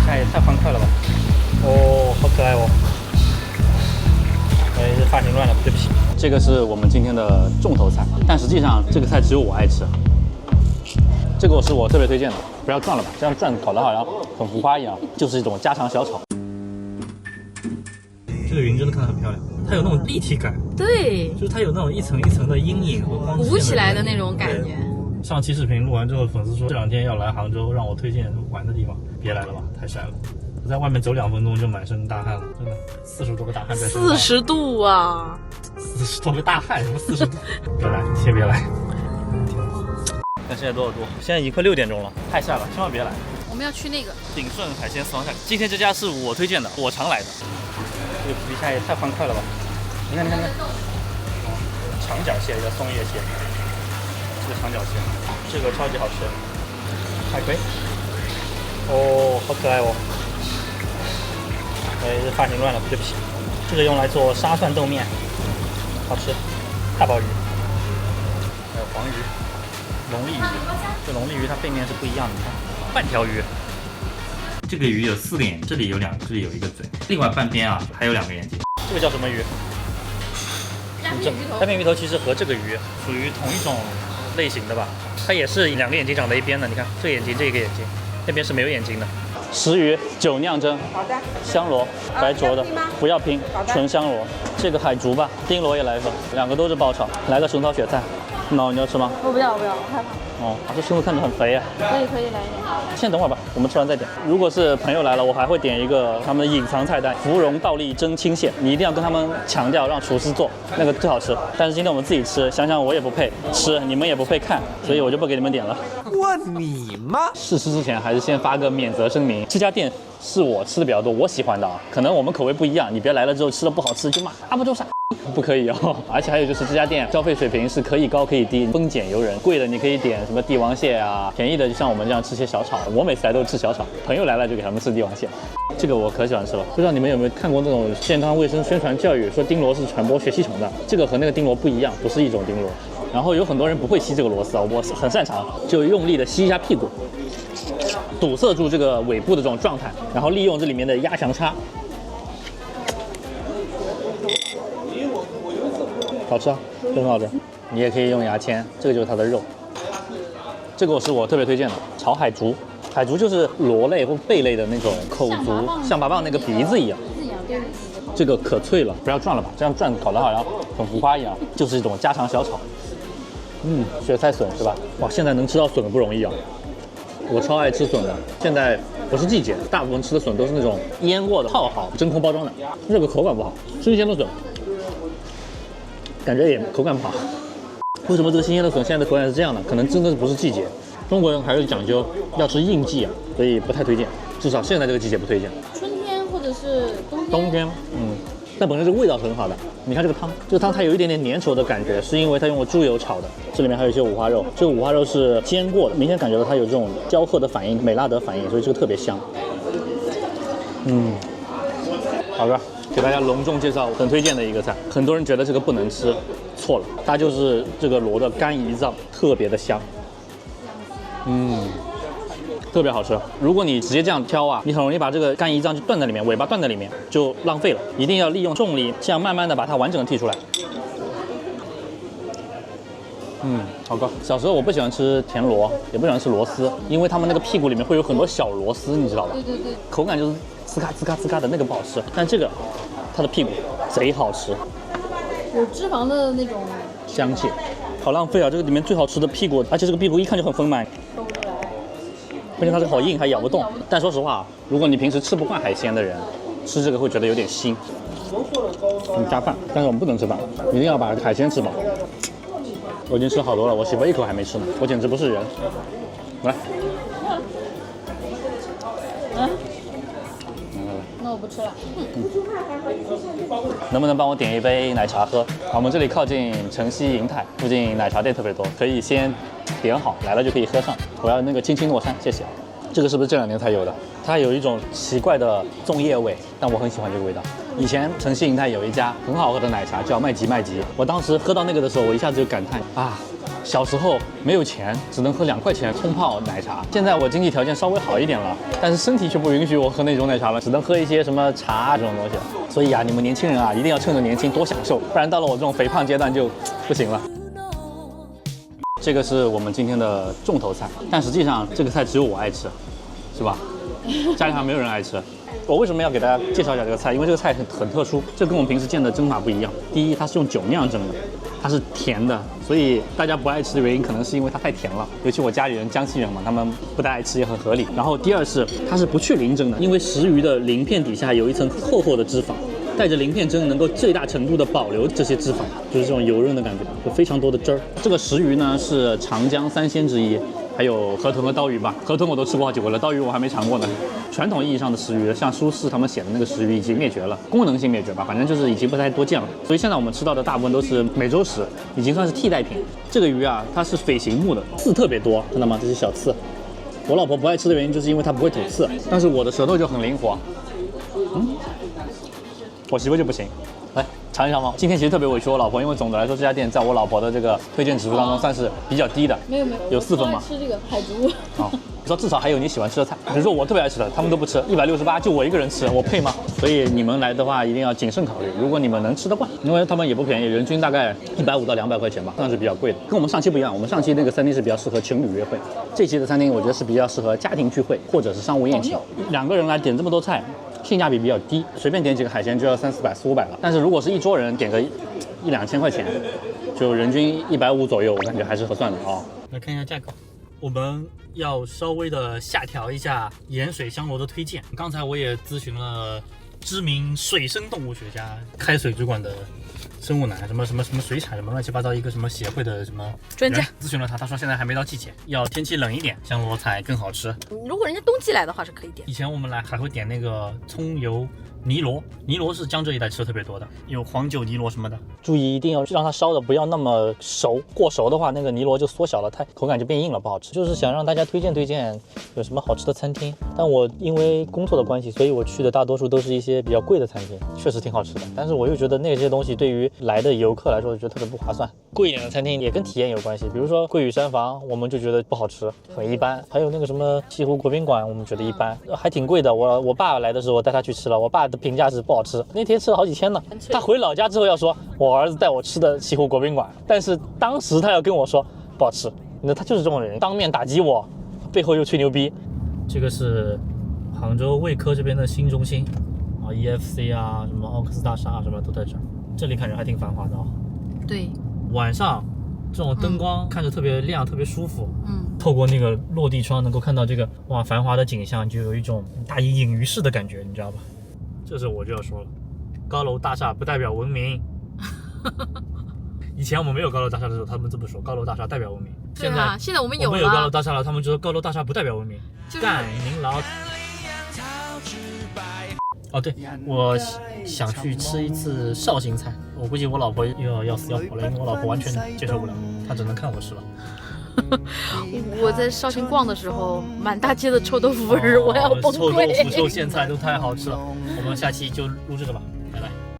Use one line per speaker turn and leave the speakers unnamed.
下也太欢快了吧！哦，好可爱哦！这发型乱了，对不起。这个是我们今天的重头菜，但实际上这个菜只有我爱吃。这个是我特别推荐的，不要转了吧，这样转搞得好像很浮夸一样，就是一种家常小炒。这个云真的看得很漂亮，它有那种立体感，
对，
就是它有那种一层一层的阴影和光线
鼓起来的那种感觉。
上期视频录完之后，粉丝说这2天要来杭州，让我推荐玩的地方，别来了吧，太晒了。我在外面走2分钟就满身大汗了，真的40多个大汗在身上。
40度啊
！40多个大汗，什么40度？别来，先别来。看现在多少度？现在已经快6点钟了，太晒了，千万别来。
我们要去那个
鼎顺海鲜私房菜，今天这家是我推荐的，我常来的。这个皮虾也太欢快了吧！你看，长脚蟹叫松叶蟹，这个长脚蟹，这个超级好吃。海葵，哦，好可爱哦！这发型乱了，对不起。这个用来做沙蒜豆面，好吃。大鲍鱼，还有黄鱼、龙利鱼。这龙利鱼它背面是不一样的，你看，半条鱼。这个鱼有4个眼睛，这里有2个，这里有1个嘴，另外半边啊还有2个眼睛。这个叫什么鱼？大片鱼头其实和这个鱼属于同一种类型的吧，它也是2个眼睛长在一边的。你看这个眼睛，这个眼睛，那边是没有眼睛的。石鱼酒酿蒸，
好的。
香螺，白灼的，不要拼，纯香螺。这个海竹吧，丁螺也来一份，2个都是爆炒，来个绳草雪菜。脑你要吃吗？
我不要，我害怕。
哦，这生物看着很肥呀。
可以来一点。
先等会儿吧，我们吃完再点。如果是朋友来了，我还会点一个他们的隐藏菜单——芙蓉倒立蒸青蟹。你一定要跟他们强调，让厨师做那个最好吃。但是今天我们自己吃，想想我也不配吃，你们也不配看，所以我就不给你们点了。
问你吗？
试吃之前还是先发个免责声明，这家店是我吃的比较多，我喜欢的啊，可能我们口味不一样，你别来了之后吃的不好吃就骂啊不就是。不可以哦，而且还有就是这家店消费水平是可以高可以低，丰俭由人。贵的你可以点什么帝王蟹啊，便宜的就像我们这样吃些小炒。我每次来都是吃小炒，朋友来了就给他们吃帝王蟹。这个我可喜欢吃了，不知道你们有没有看过那种健康卫生宣传教育，说丁螺是传播血气虫的，这个和那个丁螺不一样，不是一种丁螺。然后有很多人不会吸这个螺丝啊，我很擅长，就用力的吸一下屁股，堵塞住这个尾部的这种状态，然后利用这里面的压强差。好吃啊，真的好吃。你也可以用牙签，这个就是它的肉。这个是我特别推荐的炒海竹，海竹就是螺类或贝类的那种口足，像拔蚌那个鼻子一样。这个可脆了，不要转了吧，这样转搞得好像很浮夸一样，就是一种家常小炒。雪菜笋是吧？哇，现在能吃到笋不容易啊。我超爱吃笋的，现在不是季节，大部分吃的笋都是那种腌过的、泡好、真空包装的，这个口感不好。新鲜的笋。感觉也口感不好，为什么这个新鲜的笋现在的口感是这样的？可能真的不是季节，中国人还是讲究要吃应季啊，所以不太推荐，至少现在这个季节不推荐。
春天或者是
冬天，但本身这个味道是很好的。你看这个汤，这个汤它有一点点粘稠的感觉，是因为它用了猪油炒的，这里面还有一些五花肉，这个五花肉是煎过的，明显感觉到它有这种焦褐的反应、美拉德反应，所以这个特别香。好的。给大家隆重介绍很推荐的一个菜，很多人觉得这个不能吃，错了，它就是这个螺的肝胰脏，特别的香，特别好吃。如果你直接这样挑啊，你很容易把这个肝胰脏就断在里面，尾巴断在里面就浪费了，一定要利用重力这样慢慢的把它完整的剔出来。好高。小时候我不喜欢吃田螺，也不喜欢吃螺丝，因为它们那个屁股里面会有很多小螺丝，你知道吧？
对，
口感就是呲咔呲咔呲咔的那个不好吃，但这个它的屁股贼好吃，
有脂肪的那种
香气，好浪费啊！这个里面最好吃的屁股，而且这个屁股一看就很丰满，
收出来。
关键它这个好硬，还咬不动。但说实话，如果你平时吃不惯海鲜的人，吃这个会觉得有点腥，很加饭。但是我们不能吃饭，一定要把海鲜吃饱。我已经吃好多了，我媳妇一口还没吃呢，我简直不是人。来，
那我不吃了。
能不能帮我点一杯奶茶喝？我们这里靠近城西银泰，附近奶茶店特别多，可以先点好，来了就可以喝上。我要那个青青诺山，谢谢。这个是不是这2年才有的？它有一种奇怪的粽叶味，但我很喜欢这个味道。以前城西银泰有一家很好喝的奶茶叫麦吉麦吉，我当时喝到那个的时候，我一下子就感叹啊，小时候没有钱，只能喝2块钱冲泡奶茶。现在我经济条件稍微好一点了，但是身体却不允许我喝那种奶茶了，只能喝一些什么茶这种东西了。所以啊，你们年轻人啊，一定要趁着年轻多享受，不然到了我这种肥胖阶段就不行了。这个是我们今天的重头菜，但实际上这个菜只有我爱吃，是吧？家里还没有人爱吃。我为什么要给大家介绍一下这个菜？因为这个菜很特殊，这跟我们平时见的蒸法不一样。第一，它是用酒酿蒸的，它是甜的，所以大家不爱吃的原因可能是因为它太甜了。尤其我家里人江西人嘛，他们不太爱吃也很合理。然后第二是它是不去鳞蒸的，因为石鱼的鳞片底下有一层厚厚的脂肪。带着鳞片蒸能够最大程度的保留这些脂肪，就是这种油润的感觉，有非常多的汁儿。这个石鱼呢是长江3鲜之一，还有河豚和刀鱼吧。河豚我都吃过好几回了，刀鱼我还没尝过呢。传统意义上的石鱼，像苏轼他们写的那个石鱼已经灭绝了，功能性灭绝吧，反正就是已经不太多见了。所以现在我们吃到的大部分都是美洲石，已经算是替代品。这个鱼啊，它是匪形目的，刺特别多，看到吗？这些小刺。我老婆不爱吃的原因就是因为它不会吐刺，但是我的舌头就很灵活。我媳妇就不行，来尝一尝吗？今天其实特别委屈我老婆，因为总的来说这家店在我老婆的这个推荐指数当中算是比较低的。
没有，
有4分吗？
吃这个海竹。
哦，你说至少还有你喜欢吃的菜，比如说我特别爱吃的，他们都不吃，168就我一个人吃，我配吗？所以你们来的话一定要谨慎考虑，如果你们能吃得惯，因为他们也不便宜，人均大概150到200块钱吧，算是比较贵的。跟我们上期不一样，我们上期那个餐厅是比较适合情侣约会，这期的餐厅我觉得是比较适合家庭聚会或者是商务宴请，2个人来点这么多菜。性价比比较低，随便点几个海鲜就要300-400、400-500了。但是如果是一桌人点个1-2千块钱，就人均150左右，我感觉还是合算的哦。
来看一下价格，我们要稍微的下调一下盐水香螺的推荐。刚才我也咨询了知名水生动物学家，开水族馆的生物奶，什么水产什么乱七八糟一个什么协会的什么
专家
咨询了他，他说现在还没到季节，要天气冷一点，香螺才更好吃。
如果人家冬季来的话是可以点。
以前我们来还会点那个葱油泥螺，泥螺是江浙一带吃的特别多的，有黄酒泥螺什么的。
注意一定要让它烧的不要那么熟，过熟的话那个泥螺就缩小了，它口感就变硬了，不好吃。就是想让大家推荐有什么好吃的餐厅，但我因为工作的关系，所以我去的大多数都是一些比较贵的餐厅，确实挺好吃的。但是我又觉得那些东西对于来的游客来说，我觉得特别不划算。贵一点的餐厅也跟体验有关系，比如说桂屿山房，我们就觉得不好吃，很一般。还有那个什么西湖国宾馆，我们觉得一般，还挺贵的。我爸来的时候我带他去吃了，我爸的评价是不好吃，那天吃了好几千呢。他回老家之后要说我儿子带我吃的西湖国宾馆，但是当时他要跟我说不好吃，那他就是这种人，当面打击我，背后又吹牛逼。
这个是杭州卫科这边的新中心啊 ，EFC 啊，什么奥克斯大厦啊，什么都在这儿。这里感觉还挺繁华的哦。
对，
晚上这种灯光看着特别亮，特别舒服。透过那个落地窗能够看到这个哇繁华的景象，就有一种大隐隐于市的感觉，你知道吧？这时候我就要说了，高楼大厦不代表文明。以前我们没有高楼大厦的时候，他们这么说，高楼大厦代表文明。
对啊，现在我们有了。
我们有高楼大厦了，他们就说高楼大厦不代表文明。干您老。哦，对，我想去吃一次绍兴菜，我估计我老婆又要死要活了，因为我老婆完全接受不了，她只能看我吃了。
我在绍兴逛的时候，满大街的臭豆腐味儿，我要崩溃。
臭豆腐、臭苋菜都太好吃了。我们下期就录这个吧。